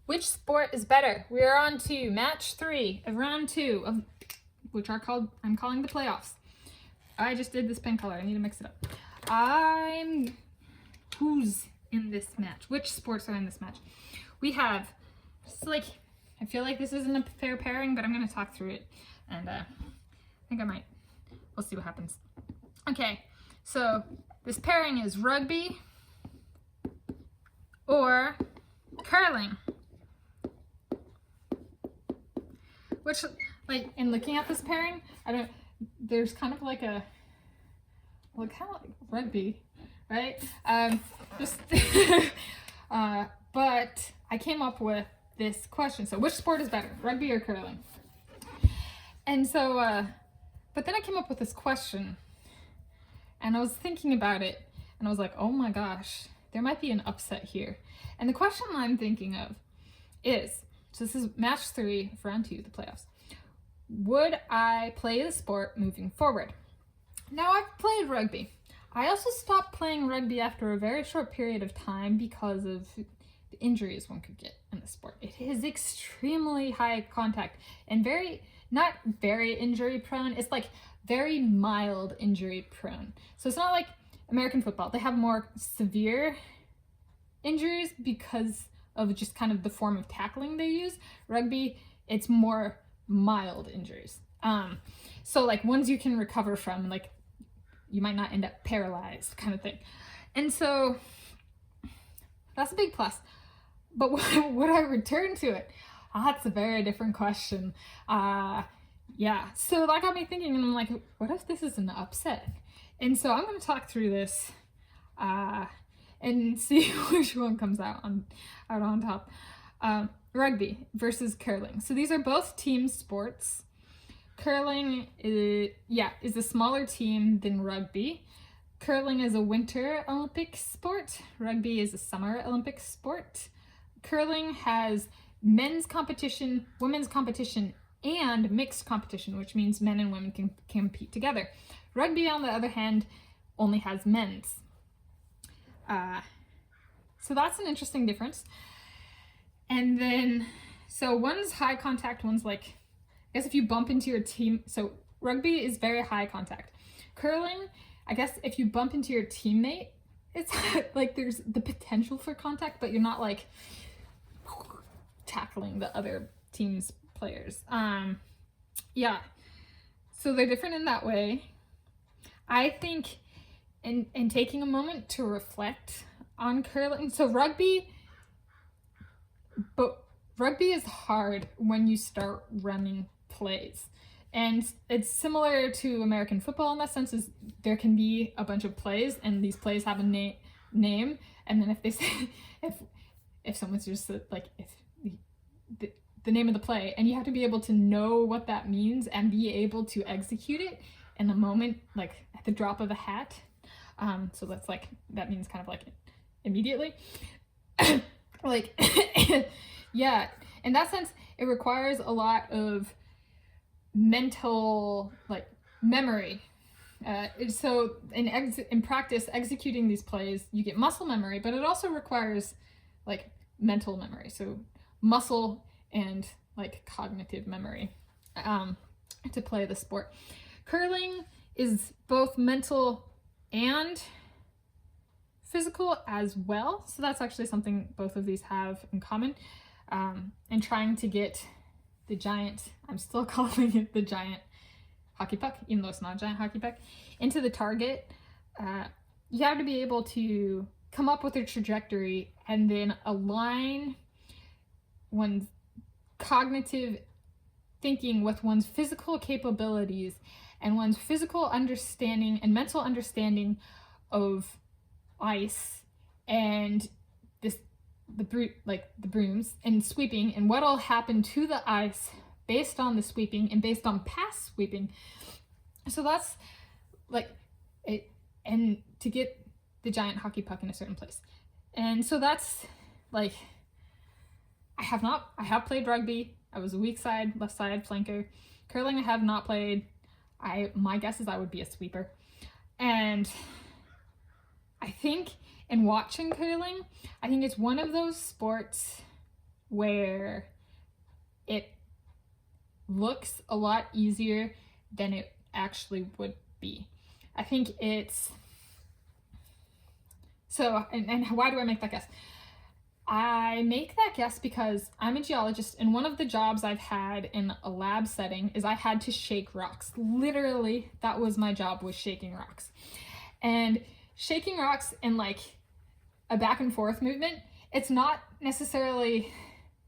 Which sport is better? We are on to match 3 of round 2 of which I'm calling the playoffs. I just did this pen color. I need to mix it up. Who's in this match? Which sports are in this match? We have, I feel like this isn't a fair pairing, but I'm going to talk through it. And I think I might. We'll see what happens. Okay, so this pairing is rugby or curling. Which, in looking at this pairing, there's kind of like a, kind of like rugby, right? But I came up with this question. So which sport is better, rugby or curling? And so, but then I came up with this question and I was thinking about it and I was like, oh my gosh, there might be an upset here. And the question I'm thinking of is, so this is match 3 of round 2, the playoffs. Would I play the sport moving forward? Now, I've played rugby. I also stopped playing rugby after a very short period of time because of the injuries one could get in the sport. It is extremely high contact and not very injury prone. It's like very mild injury prone. So it's not like American football. They have more severe injuries because of just kind of the form of tackling they use. Rugby, it's more mild injuries. So ones you can recover from, you might not end up paralyzed kind of thing. And so that's a big plus. But would I return to it? That's a very different question. Yeah, so that got me thinking, and I'm like, what if this is an upset? And so I'm going to talk through this and see which one comes out on top. Rugby versus curling. So these are both team sports. Curling is a smaller team than rugby. Curling is a winter Olympic sport. Rugby is a summer Olympic sport. Curling has men's competition, women's competition, and mixed competition, which means men and women can compete together. Rugby, on the other hand, only has men's. So that's an interesting difference. And then, so one's high contact, one's I guess if you bump into your team, so rugby is very high contact. Curling, I guess if you bump into your teammate, it's there's the potential for contact, but you're not tackling the other team's players. Yeah, so they're different in that way. I think in taking a moment to reflect on curling, so rugby is hard when you start running plays. And it's similar to American football in that sense, is there can be a bunch of plays and these plays have a name. And then if they say, if someone's just if the name of the play, and you have to be able to know what that means and be able to execute it in a moment, at the drop of a hat. So that's that means kind of immediately. Yeah, in that sense, it requires a lot of mental memory. So in practice, executing these plays, you get muscle memory, but it also requires mental memory. So muscle and cognitive memory to play the sport. Curling is both mental and physical as well. So that's actually something both of these have in common. And trying to get the giant, I'm still calling it the giant hockey puck, even though it's not a giant hockey puck, into the target. You have to be able to come up with a trajectory and then align one's cognitive thinking with one's physical capabilities and one's physical understanding and mental understanding of ice and the brooms and sweeping and what'll happen to the ice based on the sweeping and based on past sweeping. So that's it, and to get the giant hockey puck in a certain place. And so that's I have played rugby. I was a weak side, left side flanker. Curling I have not played. My guess is I would be a sweeper. And I think in watching curling, I think it's one of those sports where it looks a lot easier than it actually would be. I think it's so, and why do I make that guess? I make that guess because I'm a geologist, and one of the jobs I've had in a lab setting is I had to shake rocks. Literally, that was my job, was shaking rocks. And shaking rocks in like a back and forth movement, it's not necessarily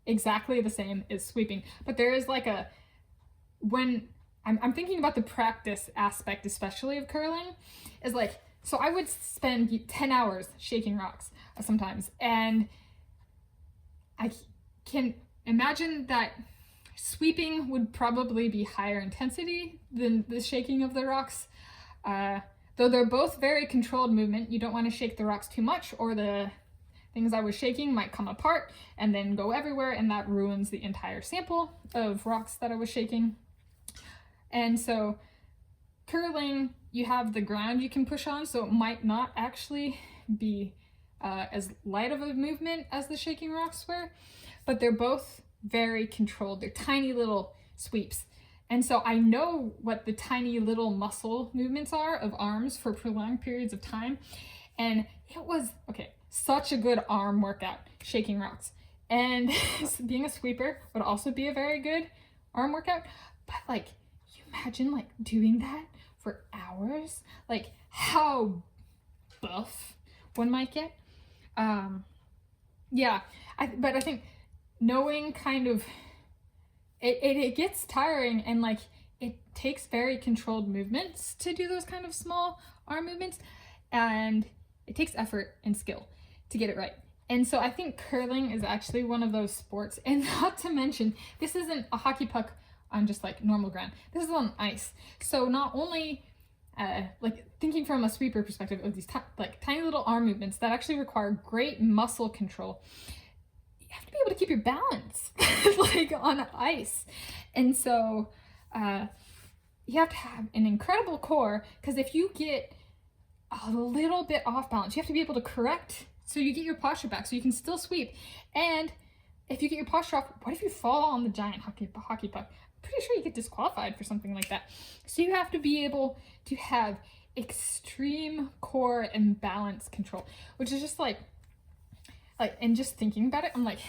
exactly the same as sweeping, but there is like a, when I'm thinking about the practice aspect, especially of curling, is like, so I would spend 10 hours shaking rocks sometimes, and I can imagine that sweeping would probably be higher intensity than the shaking of the rocks. Though they're both very controlled movement, you don't want to shake the rocks too much, or the things I was shaking might come apart and then go everywhere, and that ruins the entire sample of rocks that I was shaking. And so curling, you have the ground you can push on, so it might not actually be as light of a movement as the shaking rocks were, but they're both very controlled. They're tiny little sweeps. And so I know what the tiny little muscle movements are of arms for prolonged periods of time. And it was, such a good arm workout, shaking rocks. And being a sweeper would also be a very good arm workout. But like, you imagine like doing that for hours? Like how buff one might get. But I think knowing kind of, it gets tiring, and like it takes very controlled movements to do those kind of small arm movements, and it takes effort and skill to get it right. And so I think curling is actually one of those sports, and not to mention, this isn't a hockey puck on just like normal ground. This is on ice. So not only like thinking from a sweeper perspective of these like tiny little arm movements that actually require great muscle control, you have to be able to keep your balance like on ice. And so you have to have an incredible core, because if you get a little bit off balance, you have to be able to correct so you get your posture back so you can still sweep. And if you get your posture off, what if you fall on the giant hockey puck? I'm pretty sure you get disqualified for something like that. So you have to be able to have extreme core and balance control, which is just like, and just thinking about it, I'm like,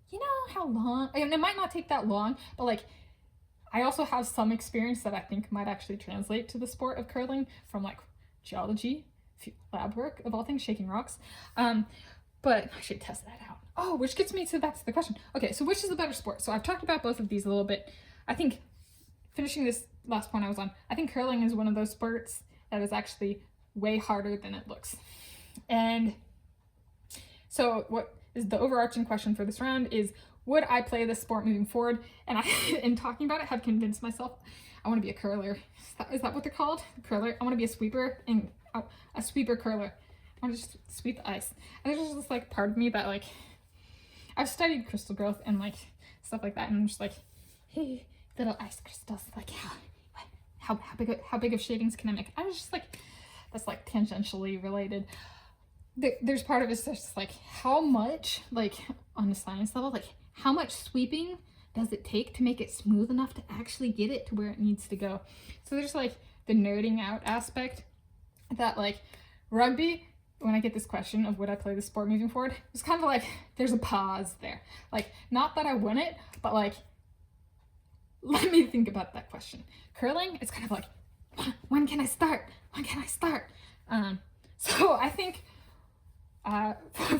you know how long, I mean, it might not take that long, but like, I also have some experience that I think might actually translate to the sport of curling from like geology, lab work, of all things, shaking rocks. But I should test that out. Oh, which gets me to back to the question. Okay, so which is the better sport? So I've talked about both of these a little bit. I think, finishing this last point I was on, I think curling is one of those sports that is actually way harder than it looks. And so what is the overarching question for this round is, would I play this sport moving forward? And I, in talking about it, have convinced myself I want to be a curler. Is that what they're called? Curler? I want to be a sweeper, and a sweeper curler. I want to just sweep the ice. And there's just this like part of me that like, I've studied crystal growth and like stuff like that, and I'm just like, hey, little ice crystals, like how big of shavings can I make? I was just like, that's like tangentially related. There's part of it that's just like, how much, like on a science level, like how much sweeping does it take to make it smooth enough to actually get it to where it needs to go? So there's like the nerding out aspect that like rugby, when I get this question of would I play the sport moving forward, it's kind of like there's a pause there. Like, not that I wouldn't, but like, let me think about that question. Curling, it's kind of like, when can I start? When can I start? So I think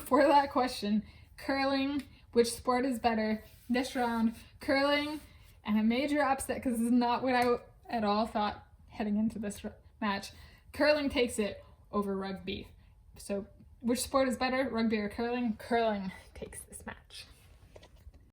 for that question, curling, which sport is better this round, curling, and a major upset, because this is not what I at all thought heading into this match, curling takes it over rugby. So which sport is better, rugby or curling? Curling takes this match.